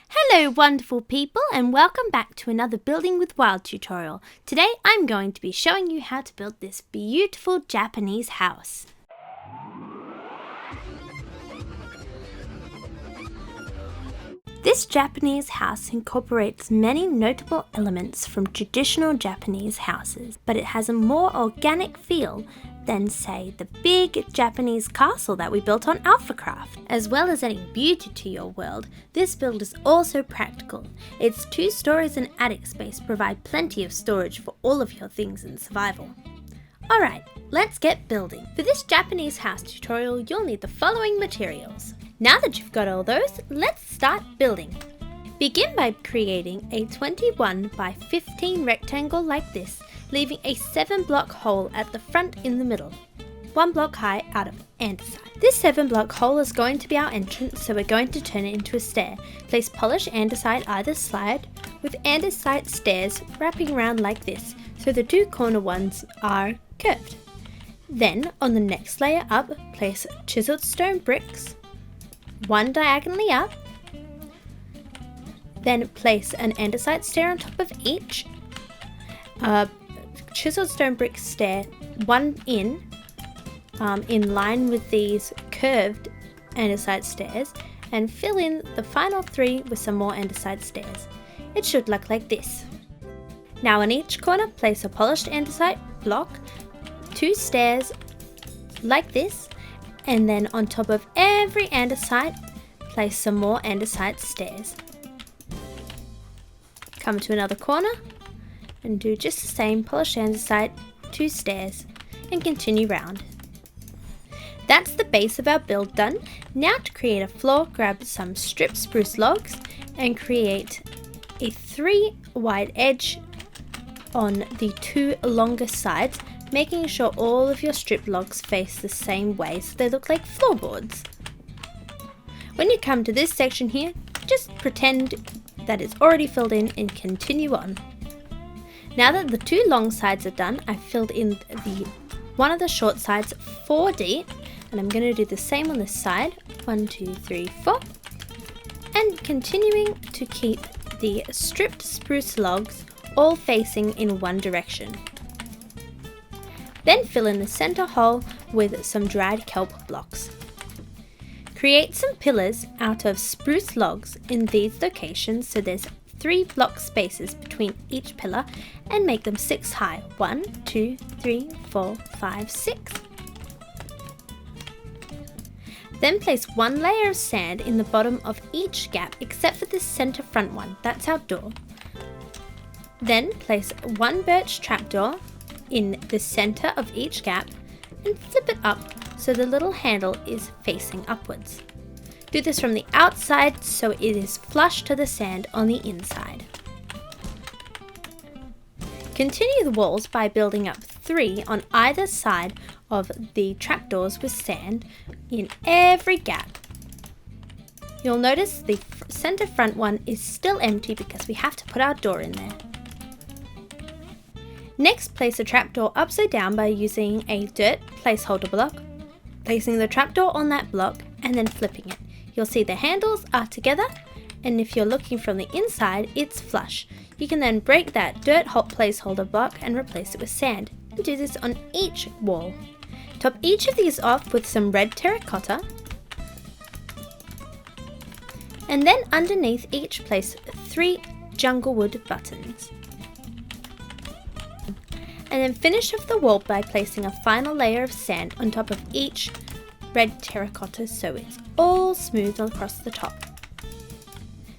Hello wonderful people and welcome back to another Building with Wild tutorial. Today I'm going to be showing you how to build this beautiful Japanese house. This Japanese house incorporates many notable elements from traditional Japanese houses, but it has a more organic feel than, say, the big Japanese castle that we built on AlphaCraft. As well as adding beauty to your world, this build is also practical. Its 2 stories and attic space provide plenty of storage for all of your things in survival. Alright, let's get building. For this Japanese house tutorial, you'll need the following materials. Now that you've got all those, let's start building. Begin by creating a 21 by 15 rectangle like this, leaving a 7-block hole at the front in the middle, 1 block high out of andesite. This 7-block hole is going to be our entrance, so we're going to turn it into a stair. Place polished andesite either side, with andesite stairs wrapping around like this, so the 2 corner ones are curved. Then, on the next layer up, place chiseled stone bricks, 1 diagonally up. Then place an andesite stair on top of each. Chiseled stone brick stair, 1 in line with these curved andesite stairs, and fill in the final 3 with some more andesite stairs. It should look like this. Now in each corner, place a polished andesite block, 2 stairs like this, and then on top of every andesite, place some more andesite stairs. Come to another corner and do just the same, polished andesite, 2 stairs, and continue round. That's the base of our build done. Now to create a floor, grab some stripped spruce logs and create a 3 wide edge on the 2 longer sides, making sure all of your stripped logs face the same way so they look like floorboards. When you come to this section here, just pretend that it's already filled in and continue on. Now that the 2 long sides are done, I've filled in one of the short sides 4 deep, and I'm going to do the same on this side, 1, 2, 3, 4, and continuing to keep the stripped spruce logs all facing in one direction. Then fill in the center hole with some dried kelp blocks. Create some pillars out of spruce logs in these locations so there's 3 block spaces between each pillar, and make them 6 high. 1, 2, 3, 4, 5, 6. Then place 1 layer of sand in the bottom of each gap except for the center front one, that's our door. Then place 1 birch trapdoor in the center of each gap and flip it up so the little handle is facing upwards. Do this from the outside so it is flush to the sand on the inside. Continue the walls by building up 3 on either side of the trapdoors with sand in every gap. You'll notice the center front one is still empty because we have to put our door in there. Next, place a trapdoor upside down by using a dirt placeholder block, placing the trapdoor on that block and then flipping it. You'll see the handles are together, and if you're looking from the inside, it's flush. You can then break that dirt placeholder block and replace it with sand, and do this on each wall. Top each of these off with some red terracotta, and then underneath each place 3 jungle wood buttons. And then finish off the wall by placing a final layer of sand on top of each red terracotta so it's all smooth across the top.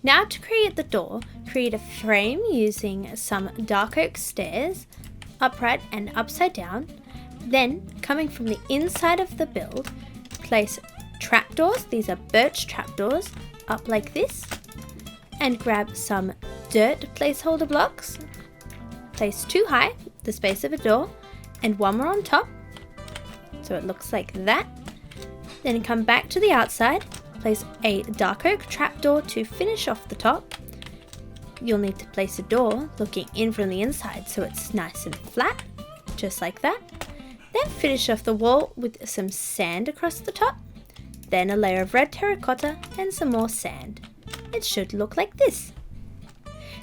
Now to create the door, create a frame using some dark oak stairs, upright and upside down. Then, coming from the inside of the build, place trapdoors, these are birch trapdoors, up like this, and grab some dirt placeholder blocks, place 2 high, the space of a door, and 1 more on top, so it looks like that. Then come back to the outside, place a dark oak trapdoor to finish off the top. You'll need to place a door looking in from the inside so it's nice and flat, just like that. Then finish off the wall with some sand across the top, then a layer of red terracotta and some more sand. it should look like this.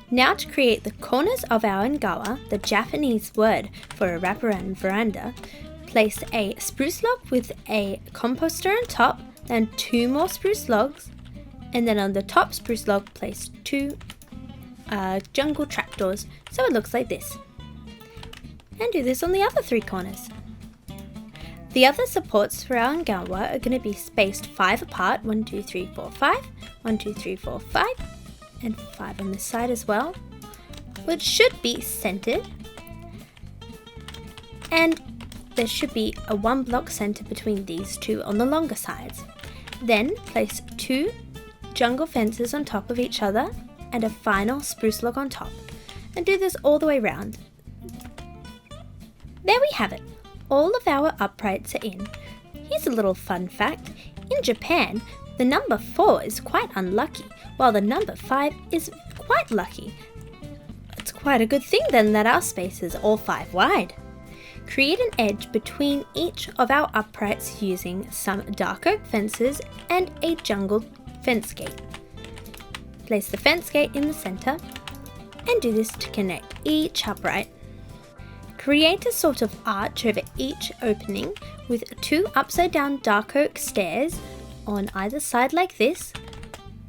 Now to create the corners of our ngawa, the Japanese word for a wraparound veranda, place a spruce log with a composter on top, then 2 more spruce logs, and then on the top spruce log place 2 jungle trapdoors, so it looks like this. And do this on the other 3 corners. The other supports for our ngawa are going to be spaced 5 apart, 1, 2, 3, 4, 5, 1, 2, 3, 4, 5, and 5 on this side as well, which should be centered, and there should be a 1 block center between these 2 on the longer sides. Then place 2 jungle fences on top of each other and a final spruce log on top, and do this all the way around. There we have it. All of our uprights are in. Here's a little fun fact. In Japan, the number 4 is quite unlucky, while the number 5 is quite lucky. It's quite a good thing then that our space is all 5 wide. Create an edge between each of our uprights using some dark oak fences and a jungle fence gate. Place the fence gate in the center and do this to connect each upright. Create a sort of arch over each opening with 2 upside down dark oak stairs on either side like this.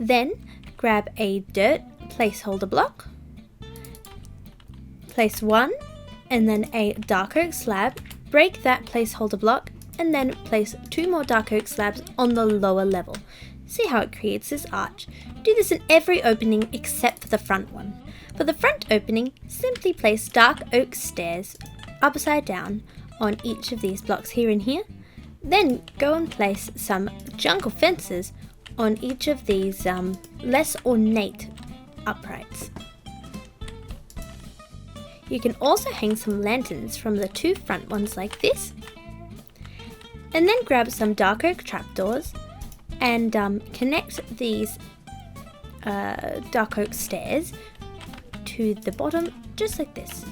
Then grab a dirt placeholder block, place 1 and then a dark oak slab, break that placeholder block, and then place 2 more dark oak slabs on the lower level. See how it creates this arch? Do this in every opening except for the front one. For the front opening, simply place dark oak stairs upside down on each of these blocks here and here. Then go and place some jungle fences on each of these less ornate uprights. You can also hang some lanterns from the 2 front ones like this, and then grab some dark oak trapdoors and connect these dark oak stairs to the bottom just like this.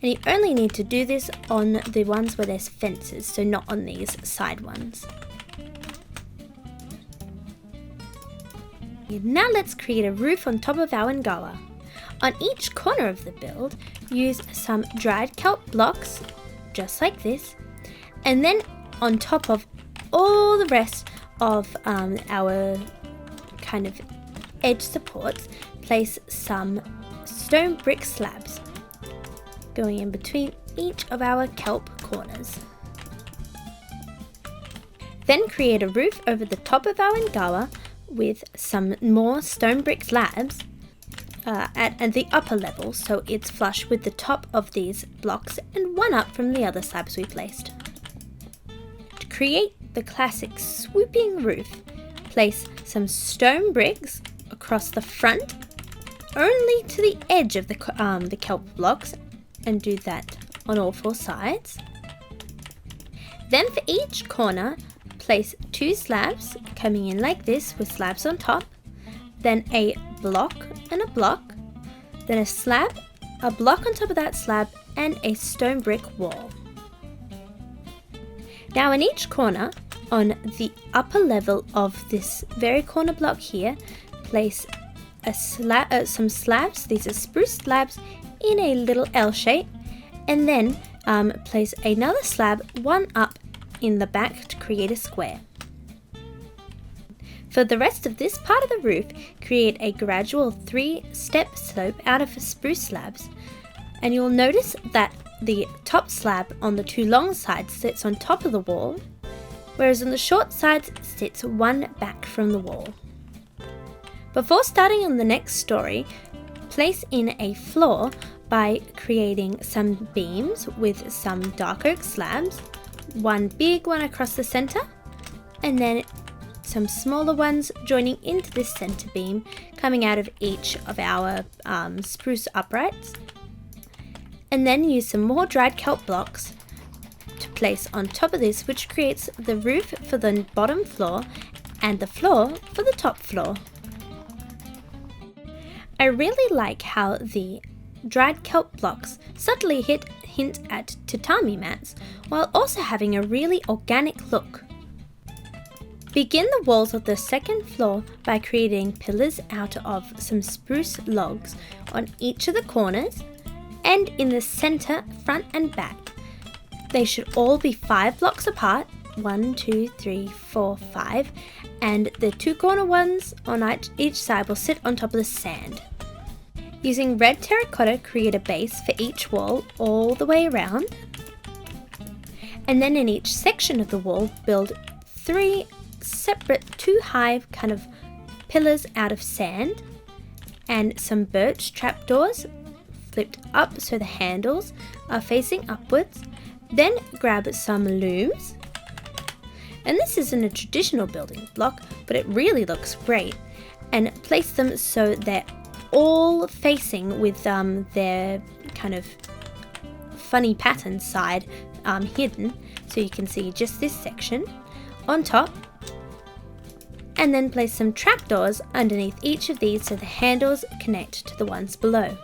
And you only need to do this on the ones where there's fences, so not on these side ones. Now let's create a roof on top of our ngawa. On each corner of the build, use some dried kelp blocks, just like this, and then on top of all the rest of our kind of edge supports, place some stone brick slabs going in between each of our kelp corners. Then create a roof over the top of our ngawa with some more stone brick slabs at the upper level, so it's flush with the top of these blocks and 1 up from the other slabs we placed. To create the classic swooping roof, place some stone bricks across the front only to the edge of the kelp blocks, and do that on all 4 sides. Then for each corner, place 2 slabs coming in like this with slabs on top, then a block and a block, then a slab, a block on top of that slab, and a stone brick wall. Now in each corner, on the upper level of this very corner block here, place some slabs. These are spruce slabs in a little L shape, and then place another slab 1 up in the back to create a square. For the rest of this part of the roof, create a gradual 3-step slope out of spruce slabs, and you'll notice that the top slab on the 2 long sides sits on top of the wall, whereas on the short sides sits 1 back from the wall. Before starting on the next story, place in a floor by creating some beams with some dark oak slabs, 1 big one across the center, and then some smaller ones joining into this center beam coming out of each of our spruce uprights. And then use some more dried kelp blocks to place on top of this, which creates the roof for the bottom floor and the floor for the top floor. I really like how the dried kelp blocks subtly hint at tatami mats while also having a really organic look. Begin the walls of the second floor by creating pillars out of some spruce logs on each of the corners and in the center, front and back. They should all be 5 blocks apart, 1, 2, 3, 4, 5, and the 2 corner ones on each side will sit on top of the sand. Using red terracotta, create a base for each wall all the way around. And then in each section of the wall, build 3 separate 2-high kind of pillars out of sand and some birch trapdoors flipped up so the handles are facing upwards. Then grab some looms, and this isn't a traditional building block, but it really looks great, and place them so they're all facing with their kind of funny pattern side hidden, so you can see just this section on top. And then place some trapdoors underneath each of these so the handles connect to the ones below.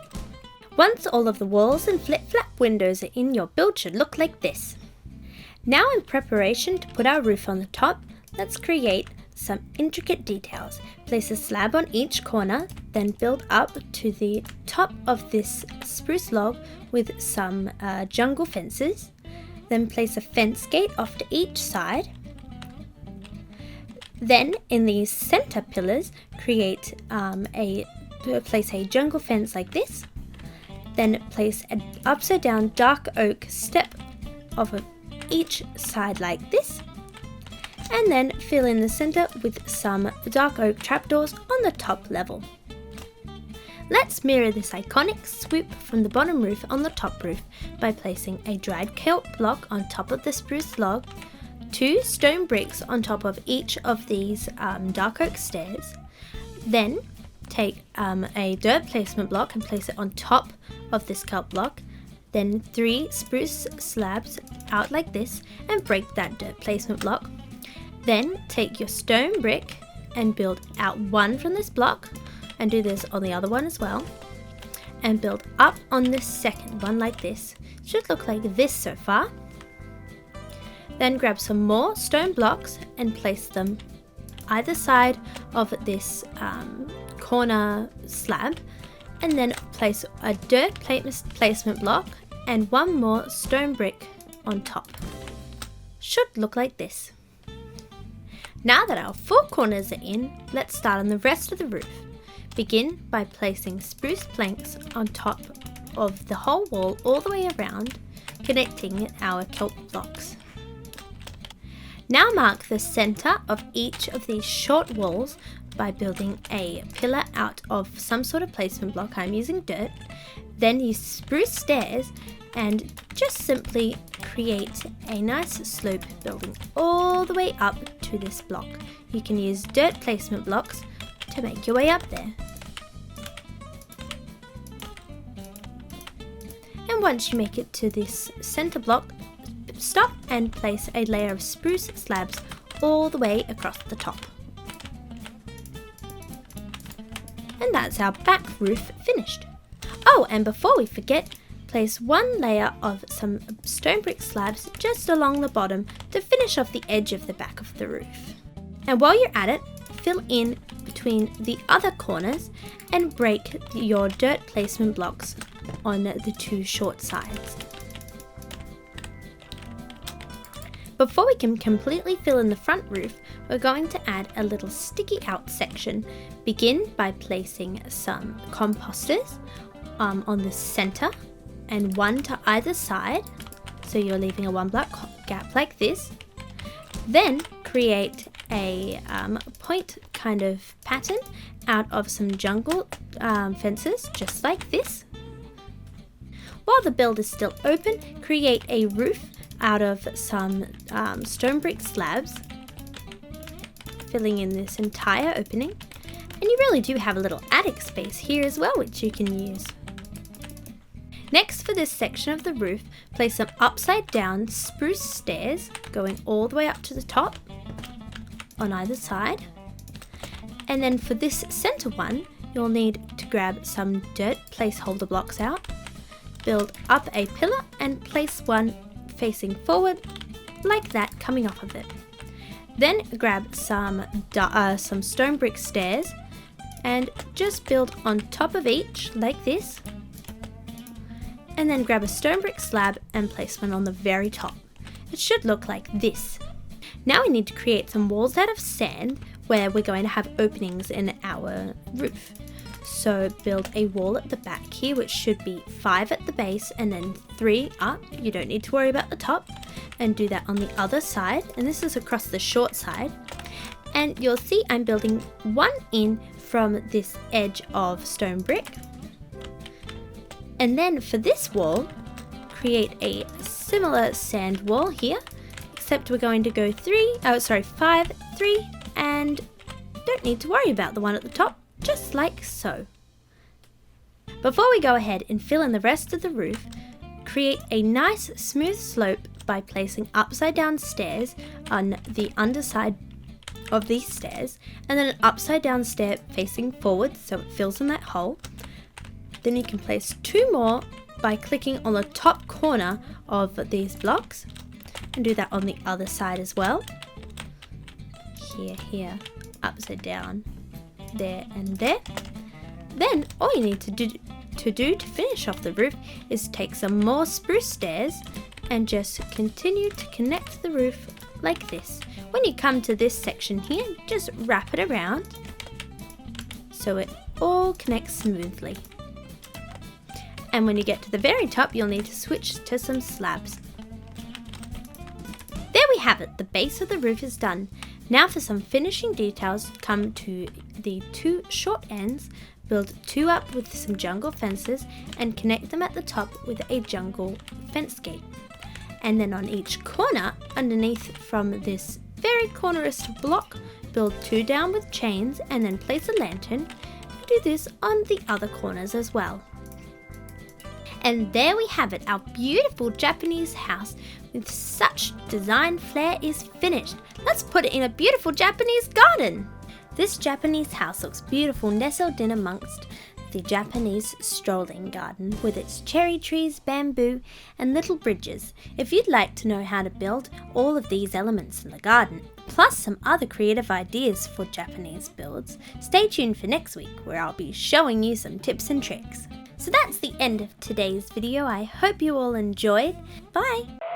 Once all of the walls and flip-flap windows are in, your build should look like this. Now in preparation to put our roof on the top, let's create some intricate details. Place a slab on each corner, then build up to the top of this spruce log with some jungle fences. Then place a fence gate off to each side. Then in these center pillars, place a jungle fence like this. Then place an upside down dark oak step off of each side like this. And then fill in the center with some dark oak trapdoors on the top level. Let's mirror this iconic swoop from the bottom roof on the top roof by placing a dried kelp block on top of the spruce log, 2 stone bricks on top of each of these dark oak stairs. Then take a dirt placement block and place it on top of this kelp block. Then 3 spruce slabs out like this and break that dirt placement block. Then take your stone brick and build out 1 from this block, and do this on the other one as well, and build up on this second one like this. It should look like this so far. Then grab some more stone blocks and place them either side of this corner slab, and then place a dirt placement block and 1 more stone brick on top. Should look like this. Now that our 4 corners are in, let's start on the rest of the roof. Begin by placing spruce planks on top of the whole wall all the way around, connecting our kelp blocks. Now mark the center of each of these short walls by building a pillar out of some sort of placement block. I'm using dirt. Then use spruce stairs and just simply create a nice slope building all the way up to this block. You can use dirt placement blocks to make your way up there. And once you make it to this center block, stop and place a layer of spruce slabs all the way across the top. And that's our back roof finished. Oh, and before we forget, place 1 layer of some stone brick slabs just along the bottom to finish off the edge of the back of the roof. And while you're at it, fill in between the other corners and break your dirt placement blocks on the 2 short sides. Before we can completely fill in the front roof, we're going to add a little sticky out section. Begin by placing some composters on the center and 1 to either side, so you're leaving a 1 block gap like this. Then create a point kind of pattern out of some jungle fences, just like this. While the build is still open, create a roof out of some stone brick slabs, filling in this entire opening. And you really do have a little attic space here as well, which you can use. Next, for this section of the roof, place some upside down spruce stairs going all the way up to the top on either side. And then for this center one, you'll need to grab some dirt placeholder blocks out, build up a pillar and place 1 facing forward like that, coming off of it. Then grab some stone brick stairs and just build on top of each like this. And then grab a stone brick slab and place one on the very top. It should look like this. Now we need to create some walls out of sand where we're going to have openings in our roof. So build a wall at the back here, which should be 5 at the base and then 3 up. You don't need to worry about the top. And do that on the other side, and this is across the short side. And you'll see I'm building one in from this edge of stone brick. And then for this wall, create a similar sand wall here, except we're going to go 5, 3, and don't need to worry about the one at the top, just like so. Before we go ahead and fill in the rest of the roof, create a nice smooth slope by placing upside down stairs on the underside of these stairs, and then an upside down stair facing forward so it fills in that hole. Then you can place 2 more by clicking on the top corner of these blocks, and do that on the other side as well. Here, upside down, there and there. Then all you need to do to finish off the roof is take some more spruce stairs and just continue to connect the roof like this. When you come to this section here, just wrap it around so it all connects smoothly. And when you get to the very top, you'll need to switch to some slabs. There we have it, the base of the roof is done. Now for some finishing details, come to the 2 short ends, build 2 up with some jungle fences and connect them at the top with a jungle fence gate. And then on each corner underneath from this very cornerest block, build 2 down with chains and then place a lantern. Do this on the other corners as well. And there we have it, our beautiful Japanese house with such design flair is finished. Let's put it in a beautiful Japanese garden. This Japanese house looks beautiful nestled in amongst the Japanese strolling garden with its cherry trees, bamboo and little bridges. If you'd like to know how to build all of these elements in the garden, plus some other creative ideas for Japanese builds, stay tuned for next week where I'll be showing you some tips and tricks. So that's the end of today's video. I hope you all enjoyed. Bye!